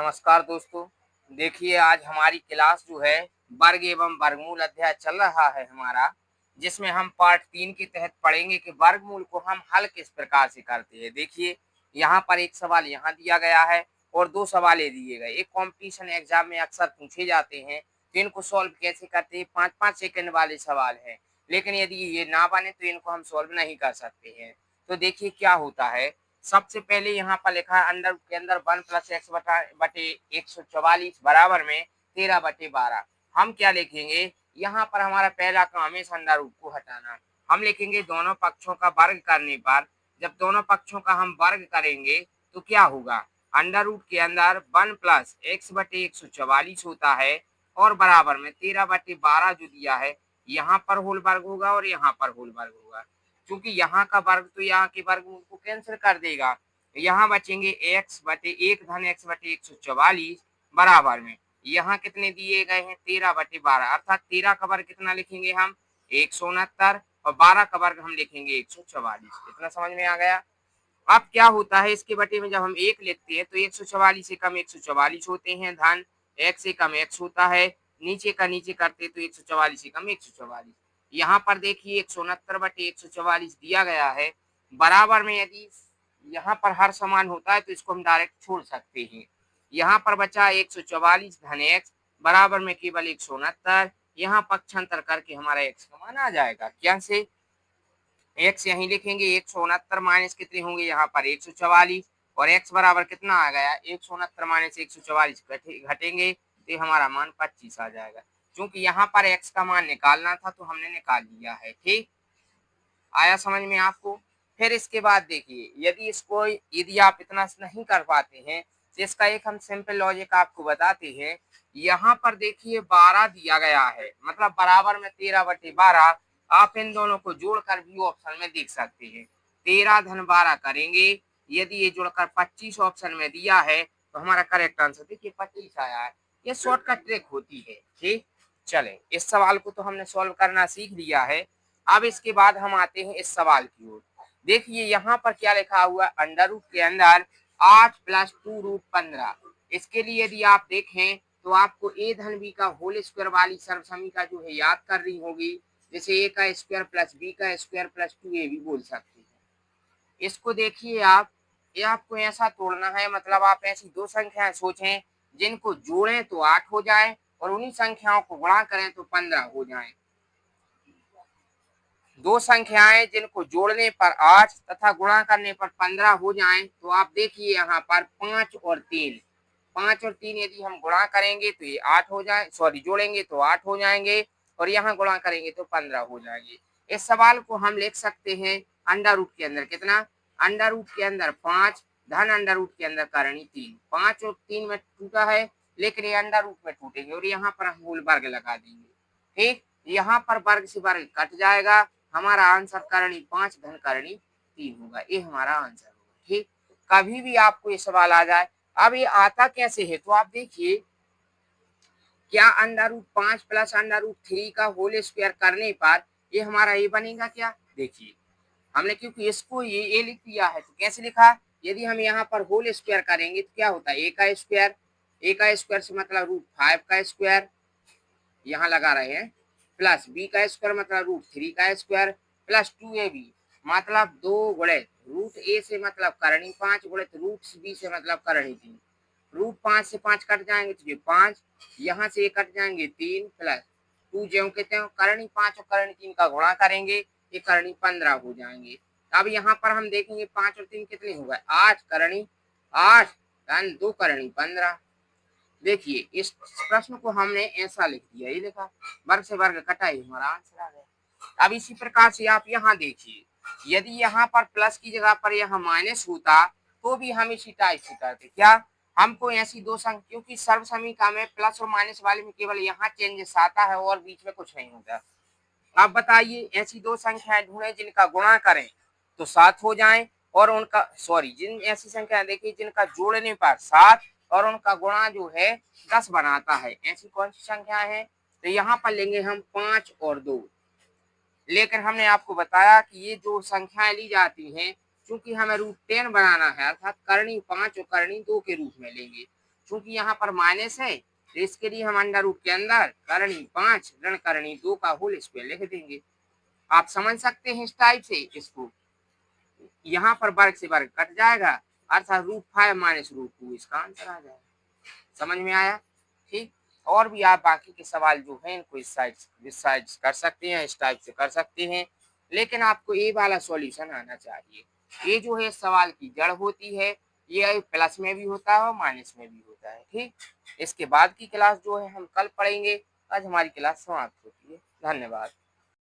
नमस्कार दोस्तों। देखिए आज हमारी क्लास जो है वर्ग एवं वर्गमूल अध्याय चल रहा है हमारा, जिसमें हम पार्ट 3 के तहत पढ़ेंगे कि वर्गमूल को हम हल किस प्रकार से करते हैं। देखिए यहाँ पर एक सवाल यहाँ दिया गया है और दो सवाल दिए गए। एक कंपटीशन एग्जाम में अक्सर पूछे जाते हैं, तो इनको सॉल्व कैसे करते हैं। 5-5 सेकंड वाले सवाल हैं, लेकिन यदि ये ना बने तो इनको हम सॉल्व नहीं कर सकते हैं। तो देखिए क्या होता है। सबसे पहले यहाँ पर लिखा है अंडर के अंदर 1 + x बटे 144 बराबर में 13/12। हम क्या लिखेंगे, यहाँ पर हमारा पहला काम है इस अंडर रूट को हटाना। हम लिखेंगे दोनों पक्षों का वर्ग करने पर, जब दोनों पक्षों का हम वर्ग करेंगे तो क्या होगा, अंडर रूट के अंदर 1 + x बटे 144 होता है और बराबर में 13/12 जो दिया है, यहाँ पर होल वर्ग होगा और यहाँ पर होल वर्ग होगा। क्योंकि यहाँ का वर्ग तो यहाँ के वर्गमूल को कैंसिल कर देगा। यहाँ बचेंगे x बटे 1 धन x बटे 144 बराबर में यहाँ कितने दिए गए हैं 13/12, अर्थात 13 का वर्ग कितना लिखेंगे हम 169 और 12 का वर्ग हम लिखेंगे 144। इतना समझ में आ गया। अब क्या होता है इसके बटे में जब हम 1 लिखते हैं तो 144 से कम 144 होते हैं, धन x से कम x होता है, नीचे का नीचे करते तो 144 से कम 144। यहाँ पर देखिए 169/144 दिया गया है, बराबर में यदि यहाँ पर हर समान होता है तो इसको हम डायरेक्ट छोड़ सकते हैं। यहाँ पर बचा 144 धन x बराबर में केवल 169, यहाँ पक्षांतर करके हमारा x का मान आ जाएगा। क्या से x यहीं लिखेंगे 169 माइनस कितने होंगे यहाँ पर 144 और x बराबर कितना आ गया 169 माइनस 144 घटेंगे तो हमारा मान 25 आ जाएगा। क्योंकि यहाँ पर x का मान निकालना था तो हमने निकाल लिया है। ठीक आया समझ में आपको। फिर इसके बाद देखिए यदि आप इतना नहीं कर पाते हैं तो इसका एक हम सिंपल लॉजिक आपको बताते हैं। यहाँ पर देखिए 12 दिया गया है, मतलब बराबर में 13/12। आप इन दोनों को जोड़कर भी ऑप्शन में देख सकते हैं। 13 धन 12 करेंगे, यदि ये जोड़कर 25 ऑप्शन में दिया है तो हमारा करेक्ट आंसर देखिए 25 आया है। ये शॉर्टकट ट्रिक होती है। ठीक चले, इस सवाल को तो हमने सॉल्व करना सीख लिया है। अब इसके बाद हम आते हैं इस सवाल की ओर। देखिए यहाँ पर क्या लिखा हुआ है, अंडर रूट के अंदर 8 + 2√15। इसके लिए यदि आप देखें तो आपको a धन b का होल स्क्वायर वाली सर्वसमीका जो है याद कर रही होगी, जैसे a का स्क्वायर प्लस b का स्क्वायर प्लस 2ab बोल सकते हैं। इसको देखिए आप, ये आपको ऐसा तोड़ना है, मतलब आप ऐसी दो संख्याएं सोचें जिनको जोड़ें तो 8 हो जाए और उन्हीं संख्याओं को गुणा करें तो 15 हो जाए। दो संख्याएं जिनको जोड़ने पर 8 तथा गुणा करने पर 15 हो जाएं, तो आप देखिए यहाँ पर 5 और 3, 5 और 3 यदि हम गुणा करेंगे तो ये 8 हो जाए, सॉरी जोड़ेंगे तो 8 हो जाएंगे और यहाँ गुणा करेंगे तो 15 हो जाएंगे। इस सवाल को हम लिख सकते हैं अंडर रूट के अंदर कितना, अंडर रूट के अंदर 5 धन अंडर रूट के अंदर करणी 3। 5 और 3 में टूटा है, लेकिन ये अंडर रूट में टूटेंगे और यहाँ पर हम होल वर्ग लगा देंगे। ठीक, यहाँ पर वर्ग से वर्ग कट जाएगा, हमारा आंसर करणी 5 धन करणी 3 होगा। ये हमारा आंसर होगा। ठीक, कभी भी आपको ये सवाल आ जाए, अब ये आता कैसे है तो आप देखिए, क्या अंडर रूट 5 + अंडर रूट 3 का होल स्क्वायर करने पर ये हमारा ये बनेगा क्या। देखिए हमने क्योंकि इसको ये लिख दिया है तो कैसे लिखा, यदि हम यहाँ पर होल स्क्वायर करेंगे तो क्या होता है a का स्क्वायर, a का स्क्वायर से मतलब √5 का स्क्वायर यहाँ लगा रहे हैं, प्लस b का स्क्वायर मतलब √3 का स्क्वायर प्लस 2ab मतलब 2 गुणित √a से मतलब करणी 5 गुणित √b से मतलब करणी 3। √5 से 5 कट जाएंगे तो ये 5, यहाँ से ये कट जाएंगे 3 प्लस 2 ज्यों के त्यों करणी 5 और करणी 3 का गुणा करेंगे ये करणी 15 हो जाएंगे। अब यहाँ पर हम देखेंगे 5 और 3 कितने हो गए 8 करणी 8 धन 2 करणी 15। देखिए इस प्रश्न को हमने ऐसा लिख दिया, ये लिखा वर्ग से वर्ग कटा ही हमारा आंसर आ गया। अब इसी प्रकार से आप यहाँ देखिए, यदि यहाँ पर प्लस की जगह पर यहाँ माइनस होता तो भी हम इसी टाइप से करते। क्या, हमको ऐसी दो संख्या, क्योंकि सर्वसमीका में प्लस और माइनस वाले में केवल यहाँ चेंजेस आता है और बीच में कुछ नहीं होता। आप बताइए ऐसी दो संख्याएं ढूंढे जिनका गुणा करें तो 7 हो जाए और उनका जिन ऐसी संख्या देखिए जिनका जोड़ने पर 7 और उनका गुणा जो है 10 बनाता है, ऐसी कौन सी संख्या है। तो यहाँ पर लेंगे हम 5 और 2, लेकिन हमने आपको बताया कि ये जो संख्याएं ली जाती हैं, क्योंकि हमें √10 बनाना है, अर्थात करणी 5 और करणी 2 के रूप में लेंगे, चूंकि यहाँ पर माइनस है तो इसके लिए हम अंडर रूट के अंदर करणी 5 ऋण करणी 2 का होल स्क्वायर लिख देंगे। आप समझ सकते हैं इस टाइप से इसको। यहाँ पर वर्ग से वर्ग कट जाएगा अर्थात √5 माइनस √2 इसका आंसर आ जाएगा। समझ में आया? ठीक। और भी आप बाकी के सवाल जो हैं इनको इस साइड कर सकते हैं, इस टाइप से कर सकते हैं, लेकिन आपको ये वाला सॉल्यूशन आना चाहिए। ये जो है सवाल की जड़ होती है, ये प्लस में भी होता है और माइनस में भी होता है। ठीक। इसके बाद की क्लास जो है हम कल पढ़ेंगे। आज हमारी क्लास समाप्त होती है। धन्यवाद।